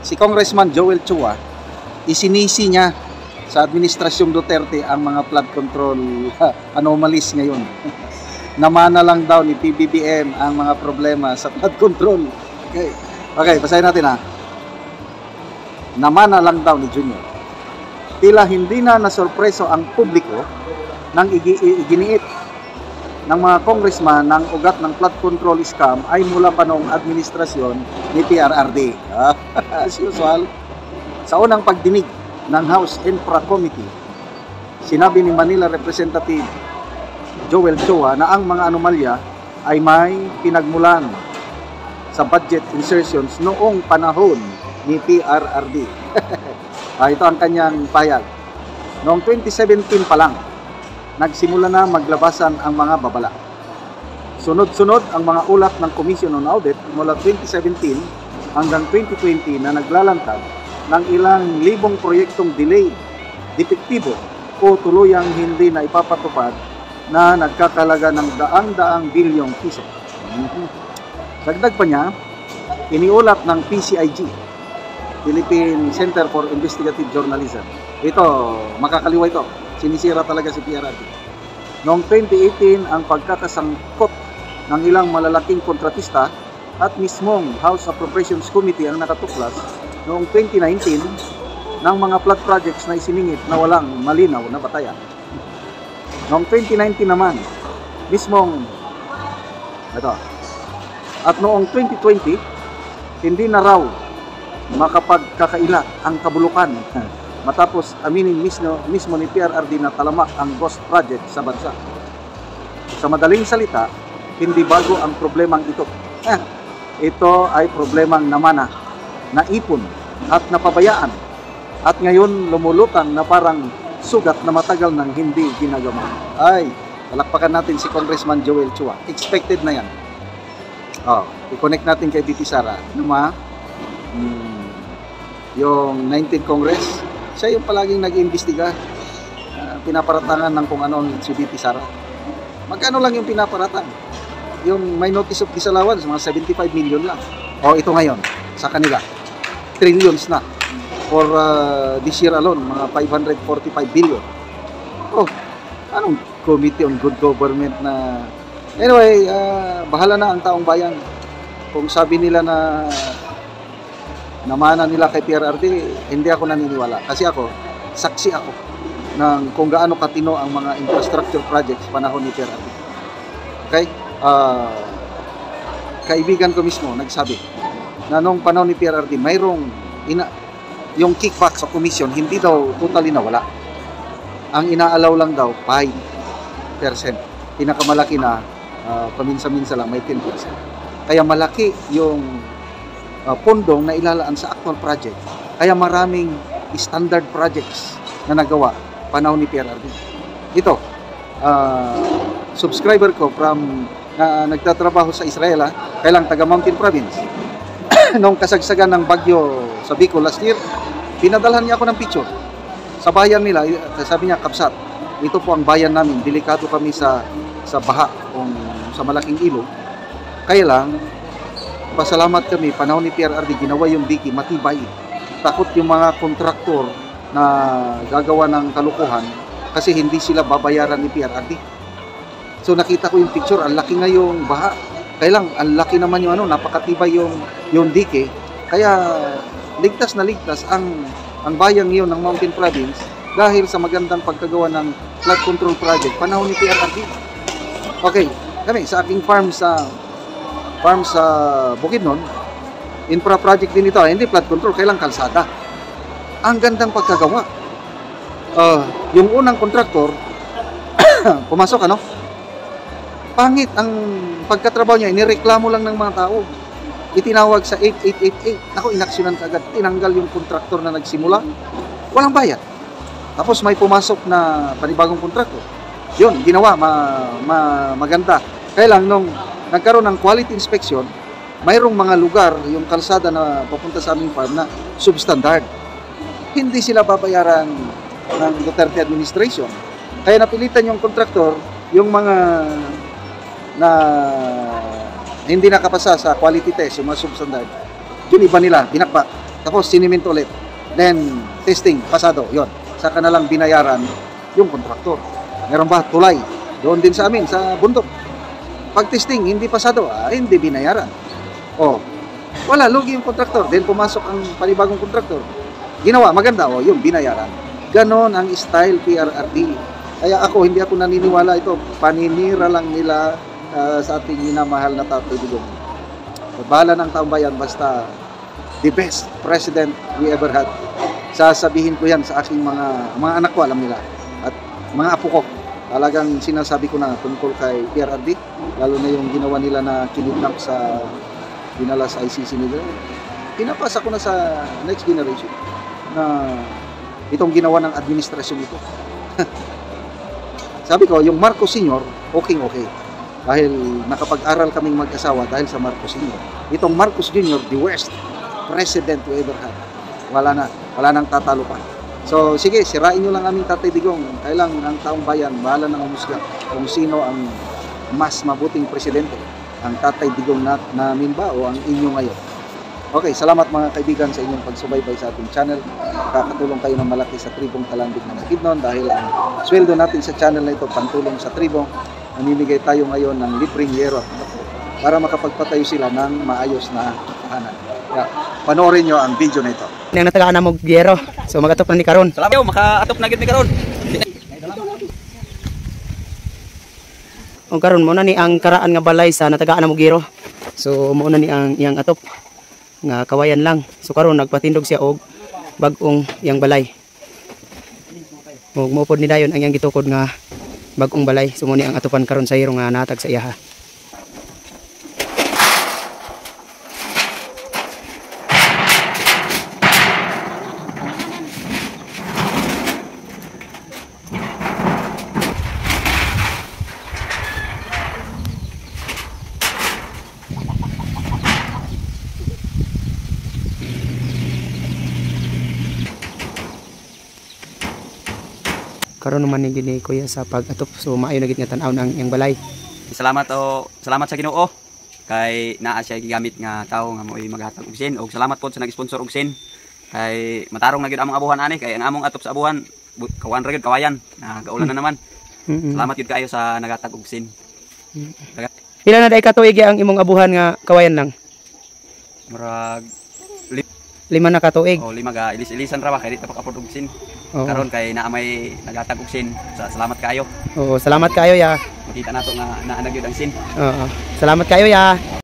si Congressman Joel Chua, isinisi niya sa Administrasyong Duterte ang mga flood control anomalies ngayon. Namana lang daw ni PBBM ang mga problema sa flood control. Okay, basahin natin ha. Namana lang daw ni Junior. Tila hindi na nasorpreso ang publiko nang iginiit ng mga congressman ng ugat ng flood control scam ay mula pa noong administrasyon ni PRRD. As usual, sa unang pagdinig ng House Infra Committee, sinabi ni Manila Representative Joel Chua na ang mga anomalya ay may pinagmulan sa budget insertions noong panahon ni PRRD. Ito ang kanyang payag. Noong 2017 pa lang, nagsimula na maglabasan ang mga babala. Sunod-sunod ang mga ulat ng Commission on Audit mula 2017 hanggang 2020 na naglalantad ng ilang libong proyektong delayed, depektibo o tuluyang hindi na ipapatupad na nagkakalaga ng daang-daang bilyong piso. Dagdag pa niya, iniulat ng PCIG, Philippine Center for Investigative Journalism. Ito, makakaliwa ito. Sinisira talaga si PRRD. Noong 2018, ang pagkakasangkot ng ilang malalaking kontratista at mismong House Appropriations Committee ang nakatuklas noong 2019 ng mga flood projects na isiningit na walang malinaw na batayan. Noong 2019 naman, mismong ito. At noong 2020, hindi na raw makapagkakaila ang kabulukan matapos aminin mismo ni PRRD na talamak ang ghost project sa bansa. Sa madaling salita, hindi bago ang problemang ito. Ito ay problemang namana, naipon at napabayaan at ngayon lumulutang na parang sugat na matagal nang hindi ginagawa. Ay, palakpakan natin si Congressman Joel Chua. Expected na yan. I-connect natin kay BP Sara. Yung 19th Congress, siya yung palaging nag-iimbestiga, pinaparatangan ng kung ano si BP Sara. Magkano lang yung pinaparatang? Yung may notice of disallowance, mga 75 million lang. Ito ngayon, sa kanila, trillions na. For this year alone, mga 545 billion. Anong Committee on Good Government na... Anyway, bahala na ang taong bayan. Kung sabi nila na namana nila kay PRRD, hindi ako naniniwala. Kasi ako, saksi ako ng kung gaano katino ang mga infrastructure projects panahon ni PRRD. Okay? Kaibigan ko mismo nagsabi na nung panahon ni PRRD, mayroong yung kickback sa commission, hindi daw totally nawala. Ang inaalaw lang daw, 5%. Pinakamalaki na, paminsa-minsa lang, may 10%. Kaya malaki yung pondong na ilalaan sa actual project. Kaya maraming standard projects na nagawa panahon ni PRRD. Ito, subscriber ko from nagtatrabaho sa Israel, kailang taga Mountain Province. Nung kasagsagan ng bagyo sa Bicol last year, pinadalhan niya ako ng picture. Sa bayan nila, sabi niya, Kapsat, ito po ang bayan namin, delikado kami sa baha o sa malaking ilog. Kaya lang, pasalamat kami, panahon ni PRRD, ginawa yung diki, matibay. Takot yung mga kontraktor na gagawa ng kalukuhan kasi hindi sila babayaran ni PRRD. So nakita ko yung picture, ang laki nga yung baha. Kaya lang, ang laki naman yung napakatibay yung dike. Kaya ligtas na ligtas ang bayan ngayon ng Mountain Province dahil sa magandang pagkagawa ng flood control project panahon ni PRRD. Okay, kami sa aking farm sa Bukidnon, infra project din ito, hindi flood control, kailang kalsada. Ang gandang pagkagawa. Yung unang kontraktor pumasok, pangit ang pagkatrabaho niya, inireklamo lang ng mga tao. Itinawag sa 8888. Ako, inaksyonan kaagad. Tinanggal yung kontraktor na nagsimula. Walang bayad. Tapos may pumasok na panibagong kontraktor. Yun, ginawa, maganda. Kaya lang, nung nagkaroon ng quality inspection, mayroong mga lugar, yung kalsada na papunta sa aming farm na substandard. Hindi sila babayaran ng Duterte administration. Kaya napilitan yung kontraktor, yung mga na hindi nakapasa sa quality test, yung mga substandard, yung iba nila, binakba. Tapos sinimento ulit. Then testing, pasado, yon. Saka na lang binayaran yung kontraktor. Meron ba tulay? Doon din sa amin, sa bundok. Pag testing, hindi pasado, hindi binayaran. Wala, lugi yung kontraktor. Then pumasok ang panibagong kontraktor. Ginawa, maganda, yung binayaran. Ganon ang style PRRD. Kaya hindi ako naniniwala ito. Paninira lang nila sa ating minamahal na Tatay Digong. Bahala ng taong bayan, basta the best president we ever had. Sasabihin ko yan sa aking mga anak ko, alam nila. At mga apo ko. Talagang sinasabi ko na tungkol kay PRRD, lalo na yung ginawa nila na kinidnap sa dinala sa ICC nila. Pinapasa ko na sa next generation na itong ginawa ng administrasyon ito. Sabi ko, yung Marcos Sr., okay. Dahil nakapag-aral kaming mag-asawa dahil sa Marcos Sr. Itong Marcos Jr., the worst president we ever had. Wala nang tatalo pa. So, sige, sirain nyo lang aming Tatay Digong. Kailang ang taong bayan, bahala nang umusga kung sino ang mas mabuting presidente. Ang Tatay Digong namin ba o ang inyo ngayon? Okay, salamat mga kaibigan sa inyong pagsubaybay sa ating channel. Kakatulong kayo ng malaki sa tribong Talandig ng Bukidnon dahil ang sweldo natin sa channel na ito, pantulong sa tribong. Namimigay tayo ngayon ng libreng yero para makapagpatayo sila ng maayos na tahanan. Panoorin nyo ang video na ito. Nang natagaan na mo gyero. So magatop na ni karon. Salamat yo, makaatop na gid ni karon. O karon mo na ni ang karaan nga balay sa natagaan na mo gyero. So mo na ni ang iyang atop nga kawayan lang. So karon nagpatindog siya og bag-ong iyang balay. Og mo pod ni dayon ang iyang gitukod nga bag-ong balay. So mo ni ang atopan karon sa hiro nga natag sa iyaha. Karon naman ni gini kuya sa pag-atop, so maayo na gid nga tan-aw ang iyang balay. Salamat sa Ginoo kay naa siya gigamit nga tawo nga mo'y maghatag og sin, og salamat pod sa nag-sponsor og sin. Kay matarong na gid among abuhan ani, kay ang among atop sa abuhan kawan ra gid kawayan, kaulan na naman. Salamat gid kaayo sa naghatag og sin. Pila na day ka tuig ang imong abuhan nga kawayan lang? Murag 5 na ka tuig. 5 ga ilis-ilisan ra ba kay di ta pakapod og sin. Karon kay naa may naghatag og sin. Salamat kaayo. Oo, salamat kaayo ya. Makita nato nga naa na gyud ang sin. Oo. Salamat kaayo ya.